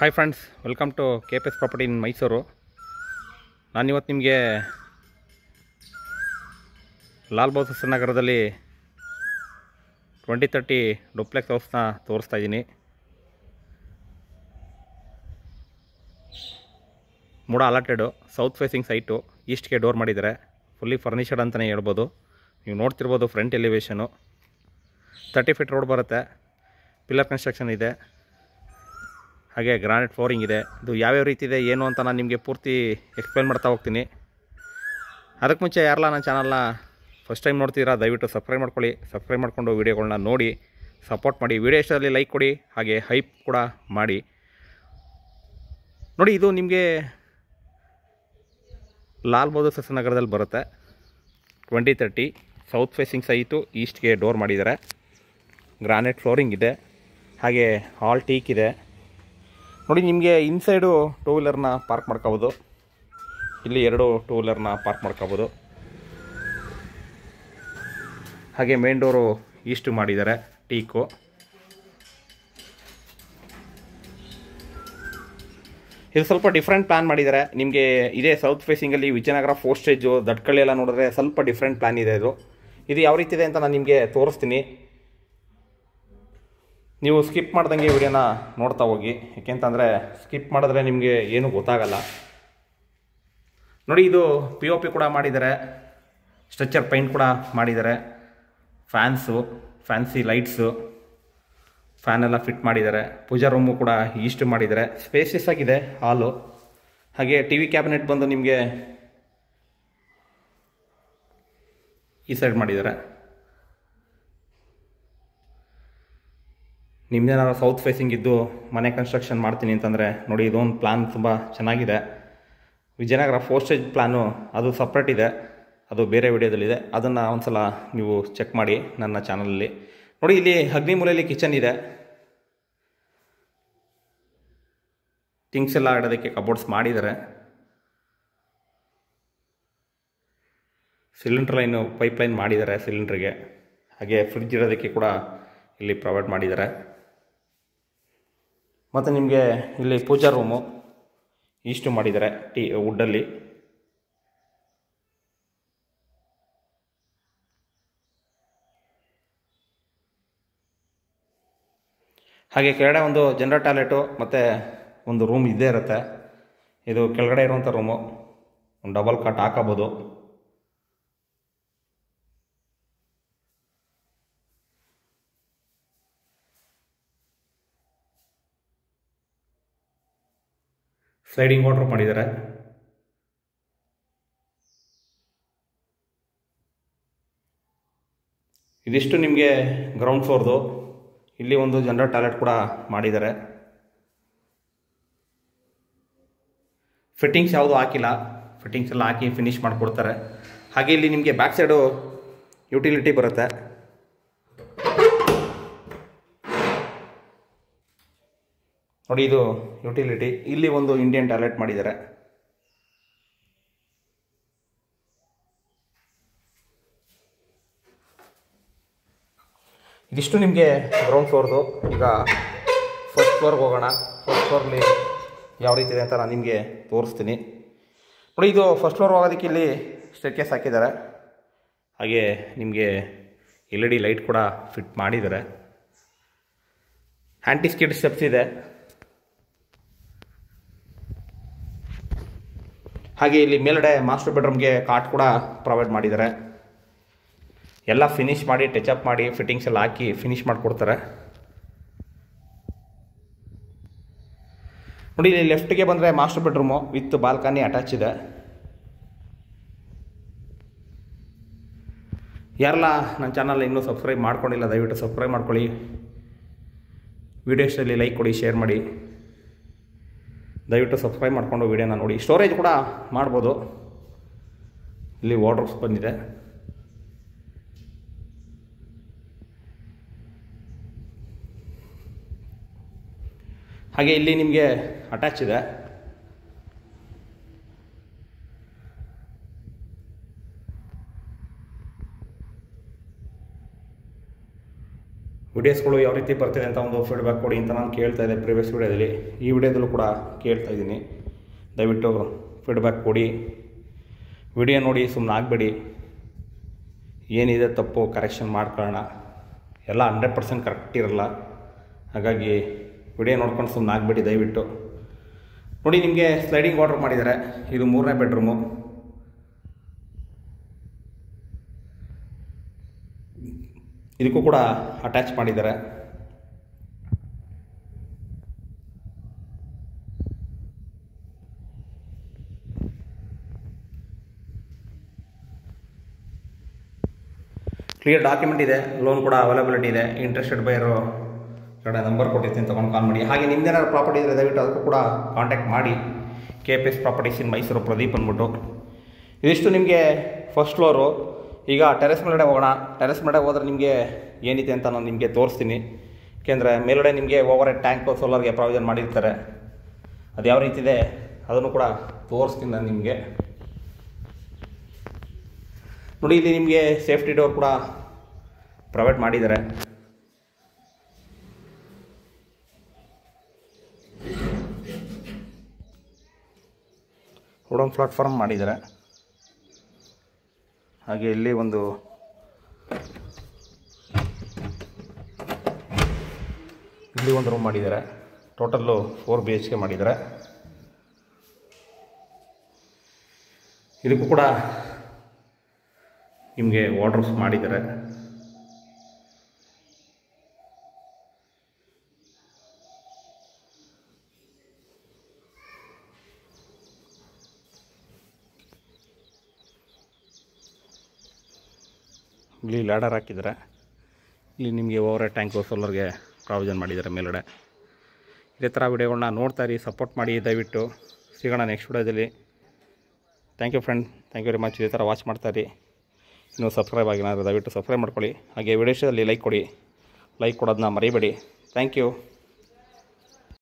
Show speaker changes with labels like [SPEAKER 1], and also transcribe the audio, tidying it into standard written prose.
[SPEAKER 1] Hi friends, welcome to KPS property in Mysuru. ನಾನಿವತ್ತು ನಿಮಗೆ ಲಾಲ್ ಬಹದ್ದೂರ್ ನಗರದಲ್ಲಿ 2030 ಡುಪ್ಲೆಕ್ಸ್ ಹೌಸ್ನ ತೋರಿಸ್ತಾ ಇದ್ದೀನಿ. ಮೂಡ ಅಲಾಟೆಡು, ಸೌತ್ ಫೇಸಿಂಗ್ ಸೈಟು, ಈಸ್ಟ್ಗೆ ಡೋರ್ ಮಾಡಿದ್ದಾರೆ. ಫುಲ್ಲಿ ಫರ್ನಿಷಡ್ ಅಂತಲೇ ಹೇಳ್ಬೋದು. ನೀವು ನೋಡ್ತಿರ್ಬೋದು ಫ್ರಂಟ್ ಎಲಿವೇಷನು. 30 ಫೀಟ್ ರೋಡ್ ಬರುತ್ತೆ. ಪಿಲ್ಲರ್ ಕನ್ಸ್ಟ್ರಕ್ಷನ್ ಇದೆ. ಹಾಗೆ ಗ್ರಾನೈಟ್ ಫ್ಲೋರಿಂಗ್ ಇದೆ. ಇದು ಯಾವ್ಯಾವ ರೀತಿ ಇದೆ ಏನು ಅಂತ ನಾನು ನಿಮಗೆ ಪೂರ್ತಿ ಎಕ್ಸ್ಪ್ಲೇನ್ ಮಾಡ್ತಾ ಹೋಗ್ತೀನಿ. ಅದಕ್ಕೆ ಮುಂಚೆ ಯಾರಲ್ಲ ನನ್ನ ಚಾನಲ್ನ ಫಸ್ಟ್ ಟೈಮ್ ನೋಡ್ತೀರಾ, ದಯವಿಟ್ಟು ಸಬ್ಸ್ಕ್ರೈಬ್ ಮಾಡ್ಕೊಳ್ಳಿ. ಸಬ್ಸ್ಕ್ರೈಬ್ ಮಾಡಿಕೊಂಡು ವೀಡಿಯೋಗಳನ್ನ ನೋಡಿ ಸಪೋರ್ಟ್ ಮಾಡಿ. ವೀಡಿಯೋ ಇಷ್ಟದಲ್ಲಿ ಲೈಕ್ ಕೊಡಿ, ಹಾಗೆ ಹೈಪ್ ಕೂಡ ಮಾಡಿ. ನೋಡಿ, ಇದು ನಿಮಗೆ ಲಾಲ್ ಬಹದ್ದೂರ್ ನಗರದಲ್ಲಿ ಬರುತ್ತೆ. 2030 ಸೌತ್ ಫೇಸಿಂಗ್ ಸೈಟು, ಈಸ್ಟ್ಗೆ ಡೋರ್ ಮಾಡಿದ್ದಾರೆ. ಗ್ರಾನೈಟ್ ಫ್ಲೋರಿಂಗ್ ಇದೆ. ಹಾಗೆ ಹಾಲ್ ಟೀಕ್ ಇದೆ. ನೋಡಿ, ನಿಮಗೆ ಇನ್ಸೈಡು ಟೂ ವೀಲರ್ನ ಪಾರ್ಕ್ ಮಾಡ್ಕೋಬೋದು. ಇಲ್ಲಿ 2 ಟೂ ವೀಲರ್ನ ಪಾರ್ಕ್ ಮಾಡ್ಕೋಬೋದು. ಹಾಗೆ ಮೇನ್ ಡೋರು ಈಸ್ಟ್ ಮಾಡಿದ್ದಾರೆ, ಟೀಕು. ಇದು ಸ್ವಲ್ಪ ಡಿಫ್ರೆಂಟ್ ಪ್ಲ್ಯಾನ್ ಮಾಡಿದ್ದಾರೆ. ನಿಮಗೆ ಇದೇ ಸೌತ್ ಫೇಸಿಂಗಲ್ಲಿ ವಿಜಯನಗರ 4 ಸ್ಟೇಜು, ದಟ್ಕಳ್ಳಿ ಎಲ್ಲ ನೋಡಿದ್ರೆ ಸ್ವಲ್ಪ ಡಿಫ್ರೆಂಟ್ ಪ್ಲ್ಯಾನ್ ಇದೆ. ಇದು ಯಾವ ರೀತಿ ಇದೆ ಅಂತ ನಾನು ನಿಮಗೆ ತೋರಿಸ್ತೀನಿ. ನೀವು ಸ್ಕಿಪ್ ಮಾಡ್ದಂಗೆ ವಿಡಿಯೋನ ನೋಡ್ತಾ ಹೋಗಿ, ಯಾಕೆಂತಂದರೆ ಸ್ಕಿಪ್ ಮಾಡಿದ್ರೆ ನಿಮಗೆ ಏನೂ ಗೊತ್ತಾಗಲ್ಲ. ನೋಡಿ, ಇದು POP ಕೂಡ ಮಾಡಿದ್ದಾರೆ. ಸ್ಟ್ರಕ್ಚರ್ ಪೈಂಟ್ ಕೂಡ ಮಾಡಿದ್ದಾರೆ. ಫ್ಯಾನ್ಸು, ಫ್ಯಾನ್ಸಿ ಲೈಟ್ಸು, ಫ್ಯಾನ್ ಎಲ್ಲ ಫಿಟ್ ಮಾಡಿದ್ದಾರೆ. ಪೂಜಾ ರೂಮು ಕೂಡ ಈಸ್ಟ್ ಮಾಡಿದ್ದಾರೆ. ಸ್ಪೇಸಿಯಸ್ ಆಗಿದೆ ಹಾಲು. ಹಾಗೆ TV ಕ್ಯಾಬಿನೆಟ್ ಬಂದು ನಿಮಗೆ ಈ ಸೈಡ್ ಮಾಡಿದ್ದಾರೆ. ನಿಮ್ಮದೇನಾದ್ರು ಸೌತ್ ಫೇಸಿಂಗ್ ಇದ್ದು ಮನೆ ಕನ್ಸ್ಟ್ರಕ್ಷನ್ ಮಾಡ್ತೀನಿ ಅಂತಂದರೆ ನೋಡಿ, ಇದೊಂದು ಪ್ಲ್ಯಾನ್ ತುಂಬ ಚೆನ್ನಾಗಿದೆ. ವಿಜಯನಗರ 4 ಸ್ಟೇಜ್ ಪ್ಲ್ಯಾನು ಅದು ಸಪ್ರೇಟ್ ಇದೆ. ಅದು ಬೇರೆ ವಿಡಿಯೋದಲ್ಲಿದೆ. ಅದನ್ನು ಒಂದು ಸಲ ನೀವು ಚೆಕ್ ಮಾಡಿ ನನ್ನ ಚಾನಲಲ್ಲಿ. ನೋಡಿ, ಇಲ್ಲಿ ಅಗ್ನಿ ಮೂಲೆಯಲ್ಲಿ ಕಿಚನ್ ಇದೆ. ಥಿಂಗ್ಸ್ ಎಲ್ಲ ಇಡೋದಕ್ಕೆ ಕಬೋರ್ಡ್ಸ್ ಮಾಡಿದ್ದಾರೆ. ಸಿಲಿಂಡ್ರ್ ಲೈನು, ಪೈಪ್ ಲೈನ್ ಮಾಡಿದ್ದಾರೆ ಸಿಲಿಂಡ್ರಿಗೆ. ಹಾಗೆ ಫ್ರಿಡ್ಜ್ ಇಡೋದಕ್ಕೆ ಕೂಡ ಇಲ್ಲಿ ಪ್ರೊವೈಡ್ ಮಾಡಿದ್ದಾರೆ. ಮತ್ತು ನಿಮಗೆ ಇಲ್ಲಿ ಪೂಜಾ ರೂಮು ಈಸ್ಟು ಮಾಡಿದ್ದಾರೆ ವುಡ್ಡಲ್ಲಿ. ಹಾಗೆ ಕೆಳಗಡೆ ಒಂದು ಜನರಲ್ ಟಾಯ್ಲೆಟು ಮತ್ತು ಒಂದು ರೂಮ್ ಇದ್ದೇ ಇರುತ್ತೆ. ಇದು ಕೆಳಗಡೆ ಇರುವಂಥ ರೂಮು. ಒಂದು ಡಬಲ್ ಕಾಟ್ ಹಾಕೋಬೋದು. ಸ್ಲೈಡಿಂಗ್ ವಾಟರ್ ಮಾಡಿದ್ದಾರೆ. ಇದಿಷ್ಟು ನಿಮಗೆ ಗ್ರೌಂಡ್ ಫ್ಲೋರ್ದು. ಇಲ್ಲಿ ಒಂದು ಜನರಲ್ ಟಾಯ್ಲೆಟ್ ಕೂಡ ಮಾಡಿದ್ದಾರೆ. ಫಿಟ್ಟಿಂಗ್ಸ್ ಯಾವುದು ಹಾಕಿಲ್ಲ. ಫಿಟ್ಟಿಂಗ್ಸ್ ಎಲ್ಲ ಹಾಕಿ ಫಿನಿಶ್ ಮಾಡಿಕೊಡ್ತಾರೆ. ಹಾಗೆ ಇಲ್ಲಿ ನಿಮಗೆ ಬ್ಯಾಕ್ ಸೈಡು ಯುಟಿಲಿಟಿ ಬರುತ್ತೆ. ನೋಡಿ, ಇದು ಯುಟಿಲಿಟಿ. ಇಲ್ಲಿ ಒಂದು ಇಂಡಿಯನ್ ಟಾಯ್ಲೆಟ್ ಮಾಡಿದ್ದಾರೆ. ಇದಿಷ್ಟು ನಿಮಗೆ ಗ್ರೌಂಡ್ ಫ್ಲೋರ್ದು. ಈಗ ಫಸ್ಟ್ ಫ್ಲೋರ್ಗೆ ಹೋಗೋಣ. ಫಸ್ಟ್ ಫ್ಲೋರ್ಲಿ ಯಾವ ರೀತಿ ಇದೆ ಅಂತ ನಾನು ನಿಮಗೆ ತೋರಿಸ್ತೀನಿ. ನೋಡಿ, ಇದು ಫಸ್ಟ್ ಫ್ಲೋರ್ ಹೋಗೋದಕ್ಕೆ ಇಲ್ಲಿ ಸ್ಟೇರ್ಕೇಸ್ ಹಾಕಿದ್ದಾರೆ. ಹಾಗೆ ನಿಮಗೆ LED ಲೈಟ್ ಕೂಡ ಫಿಟ್ ಮಾಡಿದ್ದಾರೆ. ಆ್ಯಂಟಿ ಸ್ಕಿಡ್ ಸ್ಟೆಪ್ಸ್ ಇದೆ. ಹಾಗೆ ಇಲ್ಲಿ ಮೇಲ್ಗಡೆ ಮಾಸ್ಟರ್ ಬೆಡ್ರೂಮ್ಗೆ ಕಾಟ್ ಕೂಡ ಪ್ರೊವೈಡ್ ಮಾಡಿದ್ದಾರೆ. ಎಲ್ಲ ಫಿನಿಶ್ ಮಾಡಿ, ಟಚಪ್ ಮಾಡಿ, ಫಿಟ್ಟಿಂಗ್ಸ್ ಎಲ್ಲ ಹಾಕಿ ಫಿನಿಶ್ ಮಾಡಿಕೊಡ್ತಾರೆ. ನೋಡಿ, ಇಲ್ಲಿ ಲೆಫ್ಟ್ಗೆ ಬಂದರೆ master bedroom with balcony attach ಇದೆ. ಯಾರೆಲ್ಲ ನನ್ನ ಚಾನಲ್ ಇನ್ನೂ ಸಬ್ಸ್ಕ್ರೈಬ್ ಮಾಡ್ಕೊಂಡಿಲ್ಲ, ದಯವಿಟ್ಟು ಸಬ್ಸ್ಕ್ರೈಬ್ ಮಾಡ್ಕೊಳ್ಳಿ. ವಿಡಿಯೋ ಇಷ್ಟದಲ್ಲಿ ಲೈಕ್ ಕೊಡಿ, ಶೇರ್ ಮಾಡಿ. ದಯವಿಟ್ಟು ಸಬ್ಸ್ಕ್ರೈಬ್ ಮಾಡಿಕೊಂಡು ವಿಡಿಯೋನ ನೋಡಿ. ಸ್ಟೋರೇಜ್ ಕೂಡ ಮಾಡ್ಬೋದು. ಇಲ್ಲಿ ವಾರ್ಡ್ರೋಬ್ಸ್ ಬಂದಿದೆ. ಹಾಗೆ ಇಲ್ಲಿ ನಿಮಗೆ ಅಟ್ಯಾಚ್ ಇದೆ. ವಿಡಿಯೋಸ್ಗಳು ಯಾವ ರೀತಿ ಬರ್ತಿದೆ ಅಂತ ಒಂದು ಫೀಡ್ಬ್ಯಾಕ್ ಕೊಡಿ ಅಂತ ನಾನು ಕೇಳ್ತಾ ಇದ್ದೆ ಪ್ರೀವಿಯಸ್ ವಿಡಿಯೋದಲ್ಲಿ. ಈ ವಿಡಿಯೋದಲ್ಲೂ ಕೂಡ ಕೇಳ್ತಾ ಇದ್ದೀನಿ. ದಯವಿಟ್ಟು ಫೀಡ್ಬ್ಯಾಕ್ ಕೊಡಿ. ವಿಡಿಯೋ ನೋಡಿ ಸುಮ್ಮನೆ ಆಗಬೇಡಿ. ಏನಿದೆ ತಪ್ಪು ಕರೆಕ್ಷನ್ ಮಾಡ್ಕೊಳ್ಳೋಣ. ಎಲ್ಲ 100% ಕರೆಕ್ಟ್ ಇರಲ್ಲ. ಹಾಗಾಗಿ ವಿಡಿಯೋ ನೋಡ್ಕೊಂಡು ಸುಮ್ಮನೆ ಆಗಬೇಡಿ ದಯವಿಟ್ಟು. ನೋಡಿ, ನಿಮಗೆ ಸ್ಲೈಡಿಂಗ್ ಆರ್ಡರ್ ಮಾಡಿದ್ದಾರೆ. ಇದು 3ನೇ ಬೆಡ್ರೂಮು. ಇದಕ್ಕೂ ಕೂಡ ಅಟ್ಯಾಚ್ ಮಾಡಿದ್ದಾರೆ. ಕ್ಲಿಯರ್ ಡಾಕ್ಯುಮೆಂಟ್ ಇದೆ. ಲೋನ್ ಕೂಡ ಅವೈಲಬಿಲಿಟಿ ಇದೆ. ಇಂಟ್ರೆಸ್ಟೆಡ್ ಬೈಯರು ಕಡೆ ನಂಬರ್ ಕೊಟ್ಟಿರ್ತೀನಿ, ತೊಗೊಂಡು ಕಾಲ್ ಮಾಡಿ. ಹಾಗೆ ನಿಮ್ದೇನಾದ್ರು ಪ್ರಾಪರ್ಟಿ ಇದ್ದರೆ ದಯವಿಟ್ಟು ಅದಕ್ಕೂ ಕೂಡ ಕಾಂಟ್ಯಾಕ್ಟ್ ಮಾಡಿ. KPS ಪ್ರಾಪರ್ಟೀಸ್ ಇನ್ ಮೈಸೂರು, ಪ್ರದೀಪ್ ಅಂದ್ಬಿಟ್ಟು. ಇದಿಷ್ಟು ನಿಮಗೆ ಫಸ್ಟ್ ಫ್ಲೋರು. ಈಗ ಟೆರೆಸ್ ಮೇಲ್ಗಡೆ ಹೋಗೋಣ. ಟೆರೆಸ್ ಮೇಲ್ಗಡೆ ಹೋದರೆ ನಿಮಗೆ ಏನಿದೆ ಅಂತ ನಾನು ನಿಮಗೆ ತೋರಿಸ್ತೀನಿ. ಏಕೆಂದರೆ ಮೇಲ್ಗಡೆ ನಿಮಗೆ ಓವರ್ ಹೆಡ್ ಟ್ಯಾಂಕು ಸೋಲಾರ್ಗೆ ಪ್ರಾವಿಷನ್ ಮಾಡಿರ್ತಾರೆ. ಅದು ಯಾವ ರೀತಿ ಇದೆ ಅದನ್ನು ಕೂಡ ತೋರಿಸ್ತೀನಿ ನಾನು ನಿಮಗೆ. ನೋಡಿ, ಇಲ್ಲಿ ನಿಮಗೆ ಸೇಫ್ಟಿ ಡೋರ್ ಕೂಡ ಪ್ರೊವೈಡ್ ಮಾಡಿದ್ದಾರೆ. ವುಡನ್ ಪ್ಲಾಟ್ಫಾರ್ಮ್ ಮಾಡಿದ್ದಾರೆ. ಹಾಗೆ ಇಲ್ಲಿ ಒಂದು ರೂಮ್ ಮಾಡಿದ್ದಾರೆ. ಟೋಟಲ್ಲು 4 BHK ಮಾಡಿದ್ದಾರೆ. ಇದಕ್ಕೂ ಕೂಡ ನಿಮಗೆ ವಾರ್ಡ್ರೋಬ್ಸ್ ಮಾಡಿದ್ದಾರೆ. ಇಲ್ಲಿ ಲ್ಯಾಡರ್ ಹಾಕಿದ್ದಾರೆ. ಇಲ್ಲಿ ನಿಮಗೆ ಓವರ್ ಹೆಡ್ ಟ್ಯಾಂಕು ಸೋಲಾರ್ಗೆ ಪ್ರಾವಿಷನ್ ಮಾಡಿದ್ದಾರೆ ಮೇಲ್ಗಡೆ. ಇದೇ ಥರ ವಿಡಿಯೋಗಳನ್ನ ನೋಡ್ತಾ ಇರಿ, ಸಪೋರ್ಟ್ ಮಾಡಿ ದಯವಿಟ್ಟು. ಸಿಗೋಣ ನೆಕ್ಸ್ಟ್ ವಿಡಿಯೋದಲ್ಲಿ. Thank you friend, thank you very much. ಇದೇ ಥರ ವಾಚ್ ಮಾಡ್ತಾಯಿರಿ. ಇನ್ನೂ ಸಬ್ಸ್ಕ್ರೈಬ್ ಆಗಿಲ್ಲ ಅಂದರೆ ದಯವಿಟ್ಟು ಸಬ್ಸ್ಕ್ರೈಬ್ ಮಾಡ್ಕೊಳ್ಳಿ. ಹಾಗೆ ವಿಡಿಯೋದಲ್ಲಿ ಲೈಕ್ ಕೊಡಿ. ಲೈಕ್ ಕೊಡೋದನ್ನ ಮರಿಬೇಡಿ. Thank you.